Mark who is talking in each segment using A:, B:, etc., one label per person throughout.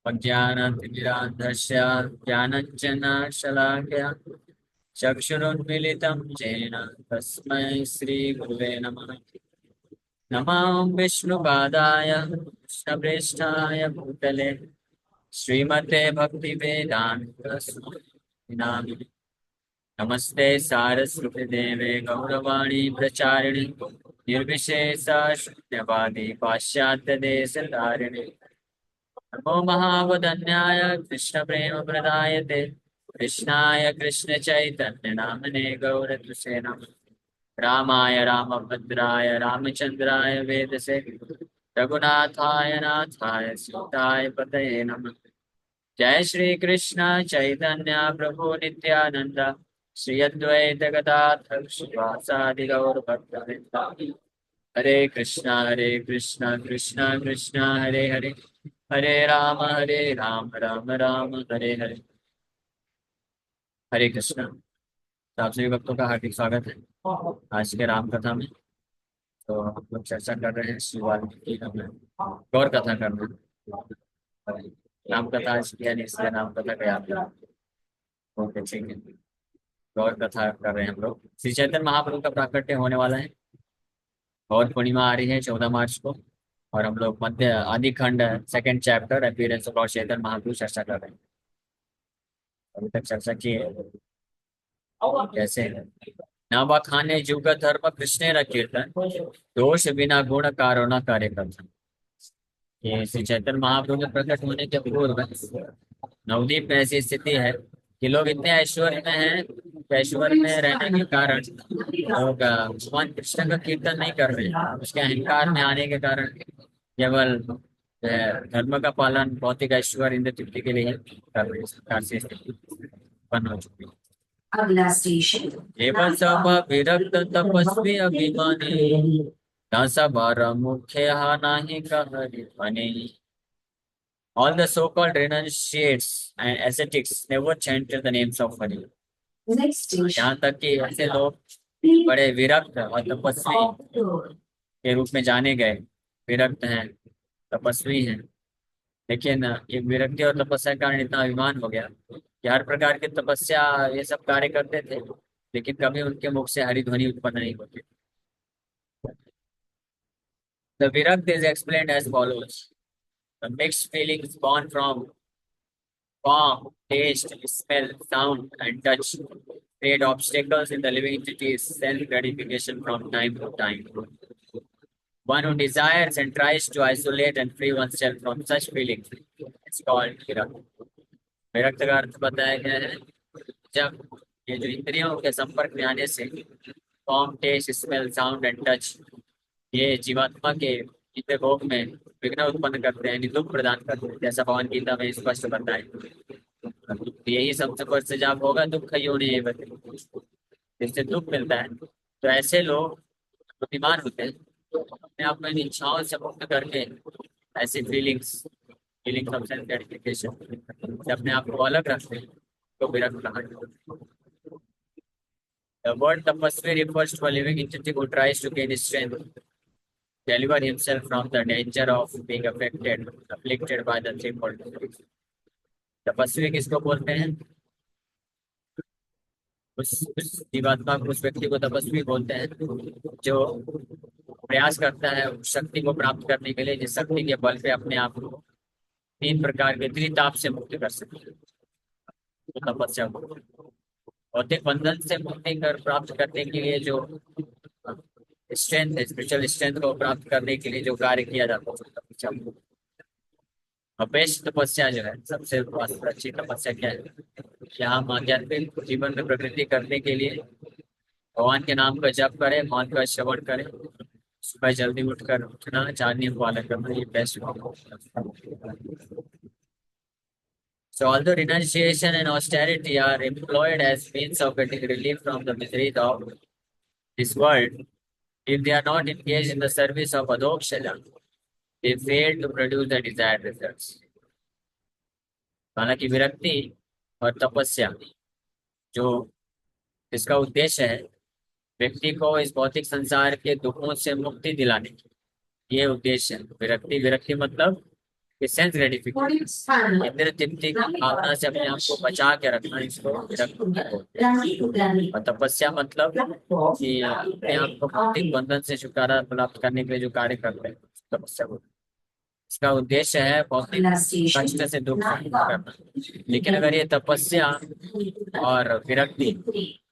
A: अज्ञानतिमिरान्धस्य ज्ञानञ्जनशलाकया चक्षुरुन्मीलितं येन तस्मै श्रीगुरुवे नमः। नमः विष्णुपादाय कृष्णप्रेष्ठाय भूतले श्रीमते भक्तिवेदान्त स्वामिने नामिने। नमस्ते सारस्वती देवे गौरवाणी प्रचारिणे निर्विशेष शून्यवादी पाश्चात्य देश धारिणे। नमो महावदन्याय कृष्ण प्रेम प्रदायते कृष्णाय कृष्ण चैतन्य नामने गौरतुसे नमः। रामाय रामभद्राय रामचंद्राय वेदसे रघुनाथाय नाथाय सीताय पतये नमः। जय श्री कृष्ण चैतन्य प्रभु नित्यानंद श्री अद्वैत गदाधर श्रीवासादि गौर भक्तवृंद। हरे कृष्णा कृष्णा कृष्णा हरे हरे हरे राम राम राम हरे हरे। हरे कृष्णा। तो आप सभी भक्तों का हार्दिक स्वागत है आज के राम कथा में। तो हम लोग चर्चा कर रहे हैं श्री वाल्मीकि रामायण, गौर कथा कर रहे हैं। राम कथा आज किया नहीं, इसलिए राम कथा का याद करा। ओके ठीक है। गौर कथा कर रहे हैं हम लोग। श्री चैतन्य महाप्रभु का प्राकट्य होने वाला है। गौर पूर्णिमा आ रही है 14 मार्च को। और हम लोग मध्य आदि खंड second chapter appearance of Lord Chaitanya Mahaprabhu चर्चा कर रहे हैं। अभी तक चर्चा की है कैसे है। न बखाने जुग धर्म कृष्ण कीर्तन दोष बिना गुण कारो न कार्य करता। ये श्री चैतन्य महाप्रभु के प्रकट होने के पूर्व नवदीप में ऐसी स्थिति है कि लोग इतने ऐश्वर्य में हैं कि ऐश्वर्य में रहने के कारण लोग भगवान कृष्ण का कीर्तन नहीं कर रहे हैं। उसके अहंकार में आने के कारण केवल धर्म का पालन भौतिक ऐश्वर्य इंद्र तृप्ति के लिए ही कर रहे हैं। इस प्रकार से स्थिति उत्पन्न हो चुकी है। अगला स्टेशन एवं सब विरक्त तपस्वी अभिमानी न सबर मुख्य नाही कहरि बने। All the so-called renunciates and ascetics never chanted the names of Hari. यहाँ तक कि ऐसे लोग बड़े विरक्त और तपस्वी के रूप में जाने गए। विरक्त हैं, तपस्वी हैं, लेकिन ये विरक्ति और तपस्या के कारण इतना अभिमान हो गया कि हर प्रकार की तपस्या ये सब कार्य करते थे, लेकिन कभी उनके मुख से हरि ध्वनि उत्पन्न नहीं होती। The Virakta is explained as follows. The mixed feelings born from form, taste, smell, sound, and touch create obstacles in the living entity's self-gratification from time to time. One who desires and tries to isolate and free oneself from such feelings is called virakta. विरक्त का अर्थ बताया गया है जब ये जो इंद्रियों के संपर्क में आने से form, test, smell, sound and touch ये जीवात्मा के इंद्र भोग में विघ्न उत्पन्न करते हैं, दुख प्रदान करते हैं, जैसा भगवान गीता में स्पष्ट बताए। यही सबसे बड़ा सजाब होगा दुख योनि एव, जिससे दुख मिलता है। तो ऐसे लोग बुद्धिमान होते हैं, अपने आप में इच्छाओं से मुक्त करके ऐसी फीलिंग्स ऑफ सेल्फ ग्रेटिफिकेशन से अपने आप को अलग रखते हैं तो विरक्त कहा जाता है। The word tapasvi refers to a living entity who tries to gain strength, deliver himself from the danger of being afflicted by the threefold disease. तपस्वी किसको बोलते हैं? उस जीवात्मा को, उस व्यक्ति को तपस्वी बोलते हैं जो प्रयास करता है उस शक्ति को प्राप्त करने के लिए, जिस शक्ति के बल पे अपने आप को 3 प्रकार के त्रिताप से मुक्त कर सके। तो तपस्या को भौतिक बंधन से मुक्ति कर प्राप्त करने के लिए जो स्ट्रेंथ है, स्पिरिचुअल स्ट्रेंथ को प्राप्त करने के लिए जो कार्य किया जाता है तपस्या। और बेस्ट तपस्या जो है, सबसे अच्छी तपस्या क्या है? कि हम आध्यात्मिक जीवन में प्रगति करने के लिए भगवान के नाम का जप करें, भगवान का श्रवण करें, सुबह जल्दी उठना, 4 नियम पालन करना, ये best. So although renunciation and austerity are employed as means of getting relief from the miseries of this world, if they are not engaged in the service of adhokshaja, they fail to produce the desired results. हालांकि विरक्ति और तपस्या जो इसका उद्देश्य है व्यक्ति को इस भौतिक संसार के दुखों से मुक्ति दिलाने की, ये उद्देश्य है। विरक्ति मतलब सेंस ग्रेटिफिकेशन, इंद्र तृप्ति की भावना से अपने आप को बचा के रखना, इसको और तपस्या मतलब कि अपने आप को भौतिक बंधन से छुटकारा प्राप्त करने के लिए जो कार्य करते हैं तपस्या को, इसका उद्देश्य है भौतिक कष्ट से दुख करना। लेकिन अगर ये तपस्या और विरक्ति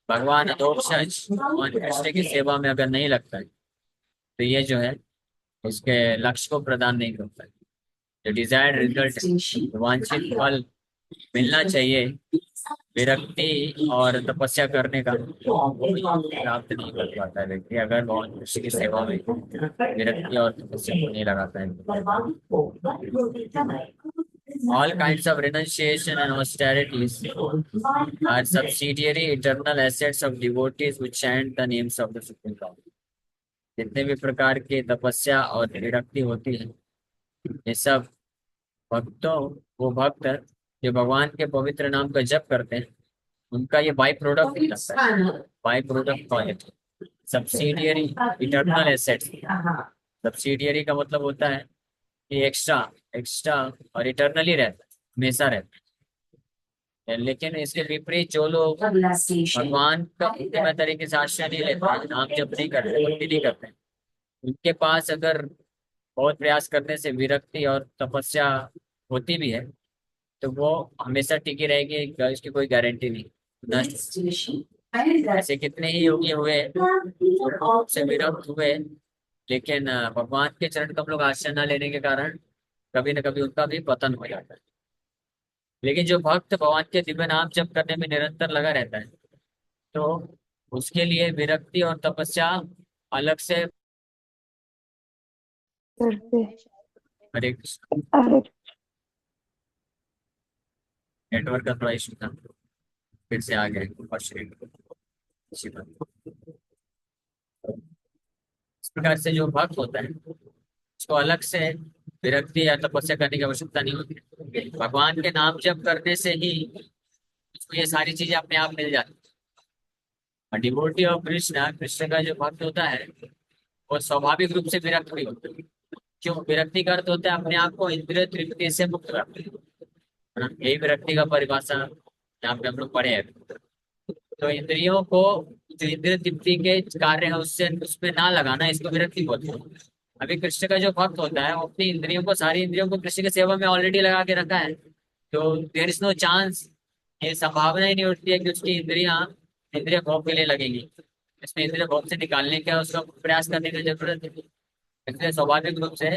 A: भगवान अधोक्षज भगवान कृष्ण की सेवा में अगर नहीं लगता है तो ये जो है इसके लक्ष्य को प्रदान नहीं करता है। जो डिजायर्ड रिजल्ट, वांछित फल मिलना चाहिए विरक्ति और तपस्या करने का, प्राप्त नहीं कर पाता है व्यक्ति अगर भगवान कृष्ण की सेवा में विरक्ति और तपस्या को नहीं लगाता है। All kinds of renunciation and austerities are subsidiary eternal assets of devotees who chant the names of the Supreme Lord. जितने भी प्रकार की तपस्या और विरक्ति होती है ये सब भक्तों, वो भक्त जो भगवान के पवित्र नाम का जप करते हैं उनका ये बाई प्रोडक्ट होता है। By product call it subsidiary eternal assets. Subsidiary का मतलब होता है कि एक्स्ट्रा और इटर्नली रहता है, हमेशा रहता है। लेकिन इसके विपरीत जो लोग भगवान का पूर्ण तरीके से आश्रय नहीं लेते हैं, नाम जप नहीं करते, भक्ति नहीं करते हैं, उनके पास अगर बहुत प्रयास करने से विरक्ति और तपस्या होती भी है तो वो हमेशा टिकी रहेगी, इसकी कोई गारंटी नहीं। ऐसे कितने ही योगी हुए से विरक्त हुए, लेकिन भगवान के चरण कमलों का आश्रय न लेने के कारण कभी न कभी उनका भी पतन हो जाता है। लेकिन जो भक्त भगवान के दिव्य नाम जप करने में निरंतर लगा रहता है तो उसके लिए विरक्ति और तपस्या अलग से। हरे कृष्ण, नेटवर्क का थोड़ा इशू था, फिर से आ गए। इस प्रकार से जो भक्त होता है उसको अलग से विरक्ति या तपस्या करने की आवश्यकता नहीं होती। भगवान के नाम जप करने से ही उसको ये सारी चीजें अपने आप मिल जाती है। और डिवोटी ऑफ कृष्ण, कृष्ण का जो भक्त होता है वो स्वाभाविक रूप से विरक्त भी होता है। क्यों? विरक्ति का अर्थ होता है अपने आप को इंद्रिय तृप्ति से मुक्त करना, है ना? यही विरक्ति का परिभाषा यहाँ पे हम लोग पढ़े हैं। तो इंद्रियों को जो इंद्रिय तृप्ति के कार्य है उससे उसमें ना लगाना, इसको विरक्ति बोलते हैं। अभी कृष्ण का जो भक्त होता है वो अपनी इंद्रियों को, सारी इंद्रियों को कृष्ण की सेवा में ऑलरेडी लगा के रखा है, तो देयर इज नो चांस, ये संभावना ही नहीं उठती है कि उसकी इंद्रियां इंद्रिय भोग के लिए लगेंगी। इसमें इंद्रिय भोग से निकालने का उसका प्रयास करने की जरूरत है। इसलिए स्वाभाविक रूप से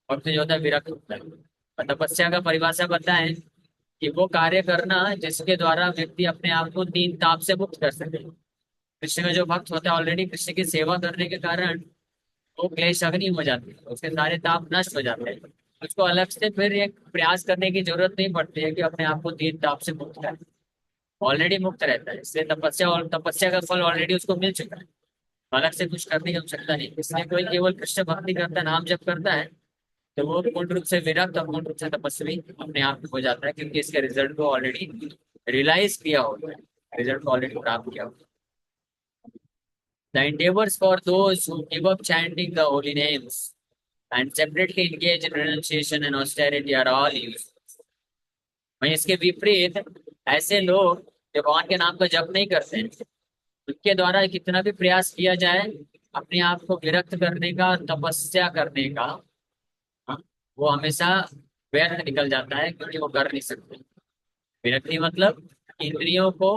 A: भक्त जो होता है विरक्त होता है। और तपस्या का परिभाषा बताएं कि वो कार्य करना जिसके द्वारा व्यक्ति अपने आप को तीन ताप से मुक्त कर सके। कृष्ण का जो भक्त होता है ऑलरेडी कृष्ण की सेवा करने के कारण वो क्लेश अग्नि हो जाती है, उसके सारे ताप नष्ट हो जाते हैं। उसको अलग से फिर एक प्रयास करने की जरूरत नहीं पड़ती है कि अपने आप को तीन ताप से मुक्त करे, ऑलरेडी मुक्त रहता है। इसलिए तपस्या और तपस्या का फल ऑलरेडी उसको मिल चुका है, अलग से कुछ करने की आवश्यकता नहीं। इसलिए कोई केवल कृष्ण भक्ति करता है, नाम जप करता है तो वो पूर्ण रूप से विरक्त और पूर्ण रूप से तपस्वी अपने आप में हो जाता है, क्योंकि इसके रिजल्ट को ऑलरेडी रियलाइज किया होता है, रिजल्ट को ऑलरेडी प्राप्त किया होता है। The endeavors for those who give up chanting the holy names and separately engage in renunciation and austerity are all useless. वहीं इसके विपरीत ऐसे लोग जो भगवान के नाम का जप नहीं करते हैं, उनके द्वारा कितना भी प्रयास किया जाए अपने आप को विरक्त करने का, तपस्या करने का, वो हमेशा व्यर्थ निकल जाता है, क्योंकि वो कर नहीं सकते। विरक्ति मतलब इंद्रियों को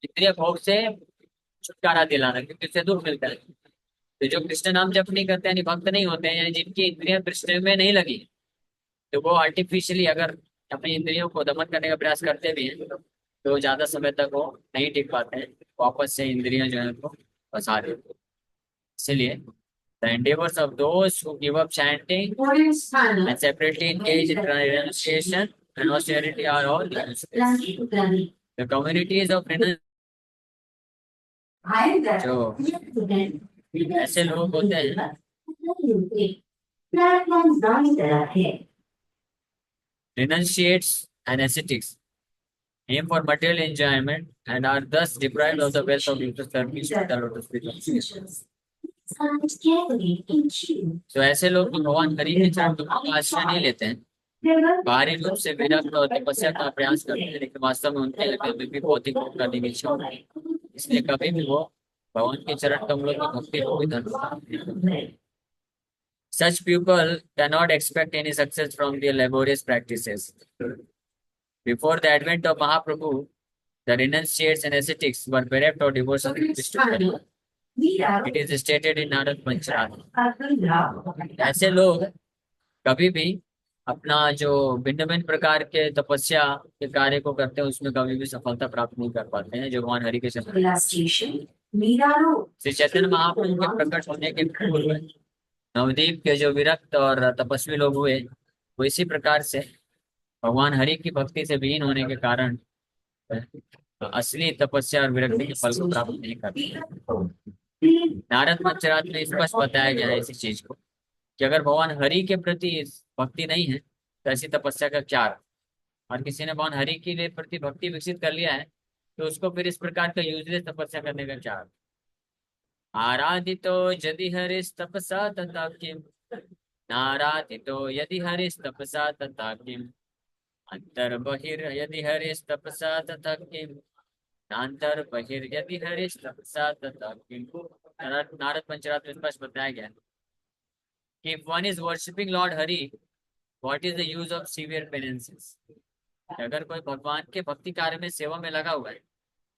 A: इंद्रिय भोग से छुटकारा दिलाना, क्योंकि उससे दुख मिलता है। तो जो कृष्ण नाम जप नहीं करते यानी भक्त नहीं होते हैं, यानी जिनकी इंद्रियां कृष्ण में नहीं लगी, तो वो आर्टिफिशियली अगर अपनी इंद्रियों को दमन करने का प्रयास करते भी हैं तो ज्यादा समय तक वो नहीं टिक पाते हैं, वापस से इंद्रियां जो है उनको फंसा देते हैं। इसलिए the endeavors of those who give up chanting and separately engage in renunciation and austerity are all useless. The communities of renunciation, जो ऐसे लोग होते हैं renunciates and ascetics aim for material enjoyment and are thus deprived of the wealth of useless service to the lotus feet of Krishna. तो ऐसे लोग भगवान हरि के चरण कमलों का आश्रय नहीं लेते हैं, बाहरी रूप से विरक्त और तपस्या का प्रयास करते हैं, लेकिन वास्तव में उनके लिए कभी भी भौतिक भोग करने की इच्छा होती है। इसलिए कभी भी वो भगवान के चरण कमलों की भक्ति को भी धन। Such people cannot expect any success from their laborious practices. Before the advent of Mahaprabhu, the renunciates and ascetics were bereft of devotion to Krishna. It is stated in Narad Pancharath. ऐसे लोग कभी भी अपना जो भिन्न भिन्न प्रकार के तपस्या के कार्य को करते हैं उसमें कभी भी सफलता प्राप्त नहीं कर पाते हैं, जो भगवान हरि के चरण। श्री चैतन्य महाप्रभु के प्रकट होने के पूर्व नवदीप के जो विरक्त और तपस्वी लोग हुए, वो इसी प्रकार से भगवान हरि की भक्ति से विहीन होने के कारण असली तपस्या और विरक्ति के फल को प्राप्त नहीं करते। नारद पंचरात में स्पष्ट बताया गया है इसी चीज को, कि अगर भगवान हरि के प्रति भक्ति नहीं है तो ऐसी तपस्या का क्या अर्थ? और किसी ने भगवान हरि के लिए प्रति भक्ति विकसित कर लिया है तो उसको फिर इस प्रकार का यूजलेस तपस्या करने का क्या अर्थ? आराधितो यदि हरिस्तपसा तथा किम, नाराधितो यदि हरिस्तपसा तथा किम, अंतर्बहिर् यदि हरिस्तपसा तथा किम, नान्तर्बहिर् यदि हरिस्तपसा तथा किम। नारद पंचरात्र में स्पष्ट बताया गया है कि if one is worshipping Lord Hari, what is the use of severe penances? अगर कोई भगवान के भक्ति कार्य में सेवा में लगा हुआ है,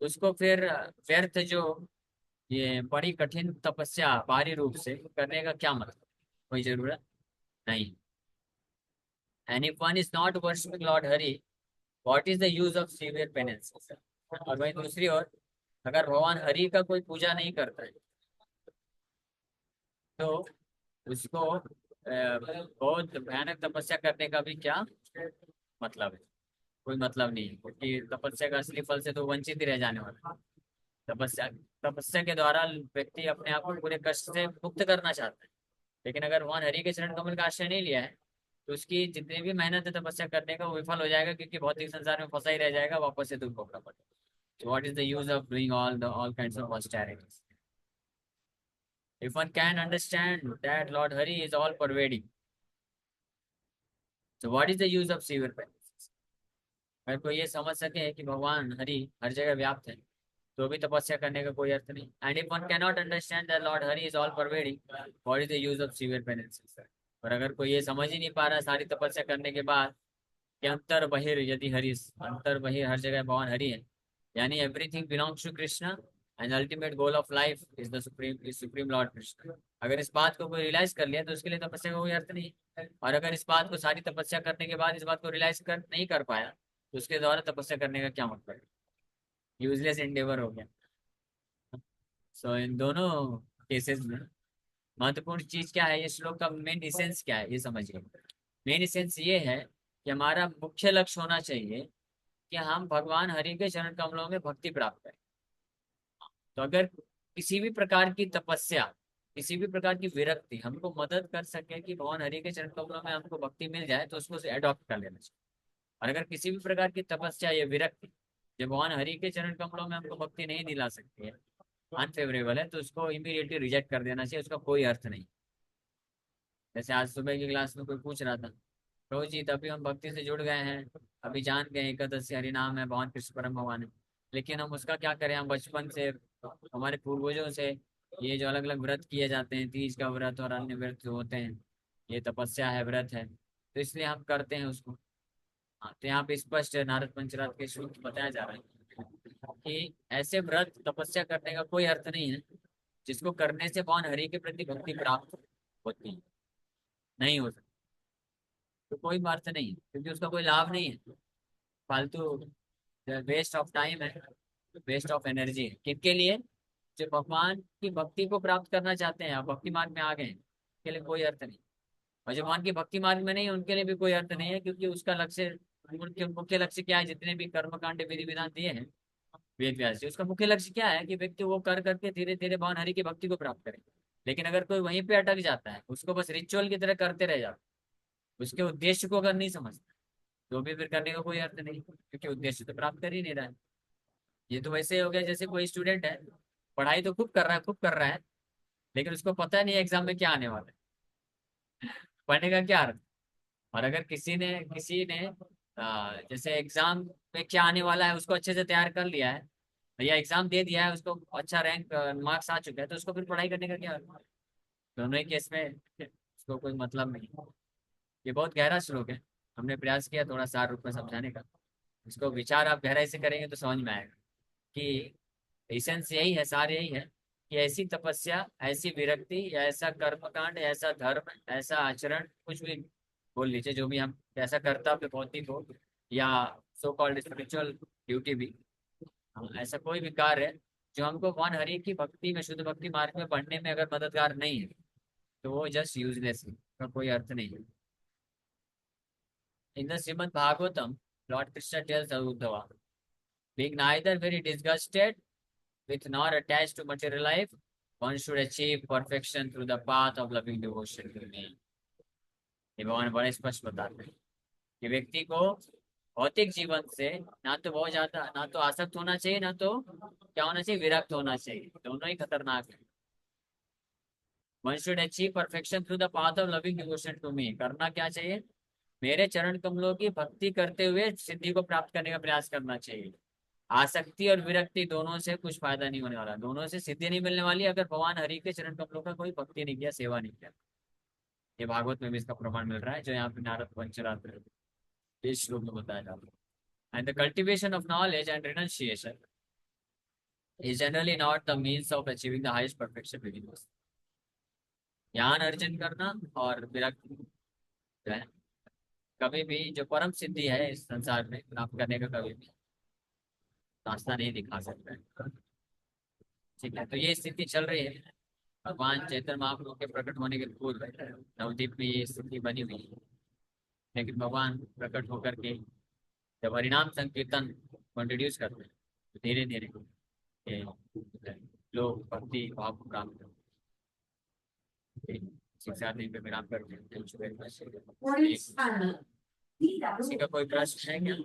A: उसको फिर व्यर्थ जो ये बड़ी कठिन तपस्या बाहरी रूप से करने का क्या मतलब, कोई जरूरत नहीं। And if one is not worshipping Lord Hari, what is the use of severe penance? और वहीं दूसरी ओर अगर भगवान हरि का कोई पूजा नहीं करता है तो उसको बहुत भयानक तपस्या करने का भी क्या मतलब है? कोई मतलब नहीं है, क्योंकि तपस्या का असली फल से तो वंचित ही रह जाने वाला है। तपस्या तपस्या के द्वारा व्यक्ति अपने आप को पूरे कष्ट से मुक्त करना चाहता है, लेकिन अगर भगवान हरि के चरण कमल का आश्रय नहीं लिया है तो उसकी जितनी भी मेहनत है तपस्या करने का वो विफल हो जाएगा, क्योंकि भौतिक संसार में फंसा ही रह जाएगा, वापस से दुख भोगना पड़ेगा। So what is the use of doing all kinds of austerities? If one can understand that Lord Hari is all pervading, so what is the use of severe penance? अगर कोई ये समझ सके कि भगवान हरि हर जगह व्याप्त है तो भी तपस्या करने का कोई अर्थ नहीं। And if one can not understand that Lord Hari is all pervading, what is the use of severe penances? और अगर कोई ये समझ ही नहीं पा रहा सारी तपस्या करने के बाद कि अंतर बहिर यदि हरि, अंतर बहिर हर जगह भगवान हरि है, यानी everything belongs to Krishna and ultimate goal of life is supreme lord Krishna. अगर इस बात को कोई रियलाइज कर लिया तो उसके लिए तपस्या का कोई अर्थ नहीं है। और अगर इस बात को सारी तपस्या करने के बाद इस बात को रियलाइज कर नहीं कर पाया तो उसके द्वारा तपस्या करने का क्या मतलब है? यूजलेस एंडेवर हो गया। सो इन दोनों केसेस में महत्वपूर्ण चीज क्या है, ये श्लोक का मेन इसेंस क्या है ये समझिए। मेन इसेंस ये है कि हमारा मुख्य लक्ष्य होना चाहिए कि हम भगवान हरि के चरण कमलों में भक्ति प्राप्त करें। तो अगर किसी भी प्रकार की तपस्या, किसी भी प्रकार की विरक्ति हमको मदद कर सके कि भगवान हरि के चरण कमलों में हमको भक्ति मिल जाए तो उसको एडॉप्ट कर लेना चाहिए। और अगर किसी भी प्रकार की तपस्या या विरक्ति जब भगवान हरि के चरण कमलों में हमको भक्ति नहीं दिला सकती है, अनफेवरेबल है, तो उसको इमीडिएटली रिजेक्ट कर देना चाहिए, उसका कोई अर्थ नहीं। जैसे आज सुबह की क्लास में कोई पूछ रहा था, प्रभु जी तभी हम भक्ति से जुड़ गए हैं, अभी जान गए एकादशी हरि नाम है, भगवान कृष्ण परम भगवान है, लेकिन हम उसका क्या करें? हम बचपन से हमारे पूर्वजों से ये जो अलग अलग व्रत किए जाते हैं, तीज का व्रत और अन्य व्रत जो होते हैं, ये तपस्या है, व्रत है, तो इसलिए हम करते हैं उसको। हाँ, तो यहाँ पे स्पष्ट नारद पंचरात के श्लोक बताया जा रहा है कि ऐसे व्रत तपस्या करने का कोई अर्थ नहीं है जिसको करने से भगवान हरि के प्रति भक्ति प्राप्त होती है, नहीं हो सकती। तो कोई अर्थ नहीं है, क्योंकि उसका कोई लाभ नहीं है, फालतू वेस्ट ऑफ टाइम है, वेस्ट ऑफ एनर्जी है। किसके लिए? जो भगवान की भक्ति को प्राप्त करना चाहते हैं और भक्ति मार्ग में आ गए हैं, उसके लिए कोई अर्थ नहीं। और जो भगवान की भक्ति मार्ग में नहीं है उनके लिए भी कोई अर्थ नहीं है, क्योंकि उसका लक्ष्य, उनके मुख्य लक्ष्य क्या है? जितने भी कर्मकांड विधि विधान दिए हैं वेद व्यास जी, उसका मुख्य लक्ष्य क्या है? कि व्यक्ति वो कर करके धीरे धीरे भगवान हरि की भक्ति को प्राप्त करे। लेकिन अगर कोई वहीं पे अटक जाता है, उसको बस रिचुअल की तरह करते रह जाता है, उसके उद्देश्य को अगर नहीं समझता तो भी फिर करने का कोई अर्थ नहीं, क्योंकि उद्देश्य तो प्राप्त कर ही नहीं रहा है। ये तो वैसे हो गया जैसे कोई स्टूडेंट है, पढ़ाई तो खूब कर रहा है, खूब कर रहा है, लेकिन उसको पता नहीं है एग्जाम में क्या आने वाला है, पढ़ने का क्या अर्थ? और अगर किसी ने जैसे एग्जाम में क्या आने वाला है उसको अच्छे से तैयार कर लिया है, या एग्जाम दे दिया है, उसको अच्छा रैंक मार्क्स आ चुका है, तो उसको फिर पढ़ाई करने का क्या? दोनों ही केस में उसको कोई मतलब नहीं। ये बहुत गहरा श्लोक है। हमने प्रयास किया थोड़ा सार रूप में समझाने का। इसको विचार आप गहराई से करेंगे तो समझ में आएगा कि एसेंस यही है, सार यही है कि ऐसी तपस्या, ऐसी विरक्ति, या ऐसा कर्मकांड, या ऐसा धर्म, ऐसा आचरण, कुछ भी बोल लीजिए, जो भी हम ऐसा कर्तव्य भौतिक हो या सो कॉल्ड स्पिरिचुअल ड्यूटी भी, ऐसा कोई भी कार्य है जो हमको भगवान हरि की भक्ति में, शुद्ध भक्ति मार्ग में बढ़ने में अगर मददगार नहीं है, तो वो जस्ट यूजलेस है, उसका कोई अर्थ नहीं है। In the Srimad Bhagavatam, Lord Krishna tells Uddhava, being neither very disgusted with nor attached to material life, one should achieve perfection through the path of loving devotion to me। ये भगवान बड़े स्पष्ट बताते हैं कि व्यक्ति को भौतिक जीवन से ना तो बहुत ज्यादा, ना तो आसक्त होना चाहिए, ना तो क्या होना चाहिए, विरक्त होना चाहिए। दोनों ही खतरनाक है। One should achieve perfection through the path of loving devotion to me. करना क्या चाहिए? मेरे चरण कमलों की भक्ति करते हुए सिद्धि को प्राप्त करने का प्रयास करना चाहिए। आसक्ति और विरक्ति दोनों से कुछ फायदा नहीं होने वाला, दोनों से सिद्धि नहीं मिलने वाली अगर भगवान हरि के चरण कमलों का कोई भक्ति नहीं किया, सेवा नहीं किया। ये भागवत में भी इसका प्रमाण मिल रहा है, जो यहाँ पे नारद पंचरात्र इस श्लोक में बताया जाता है। And the cultivation of knowledge and renunciation is generally not the means of achieving the highest perfection within us। ज्ञान अर्जन करना और विरक्ति जो है, कभी भी जो परम सिद्धि है इस संसार में प्राप्त करने का कभी भी रास्ता नहीं दिखा सकता है। ठीक है, तो ये स्थिति चल रही है भगवान चैतन्य महाप्रभु के प्रकट होने के पूर्व। नवद्वीप में ये स्थिति बनी हुई है, लेकिन भगवान प्रकट होकर के जब हरिनाम संकीर्तन को इंट्रोड्यूस करते हैं, तो धीरे धीरे ये लोग भक्ति भाव को प्राप्त करते हैं। शिक्षा देने पे विराम करते हैं। किसी का कोई प्रश्न है क्या?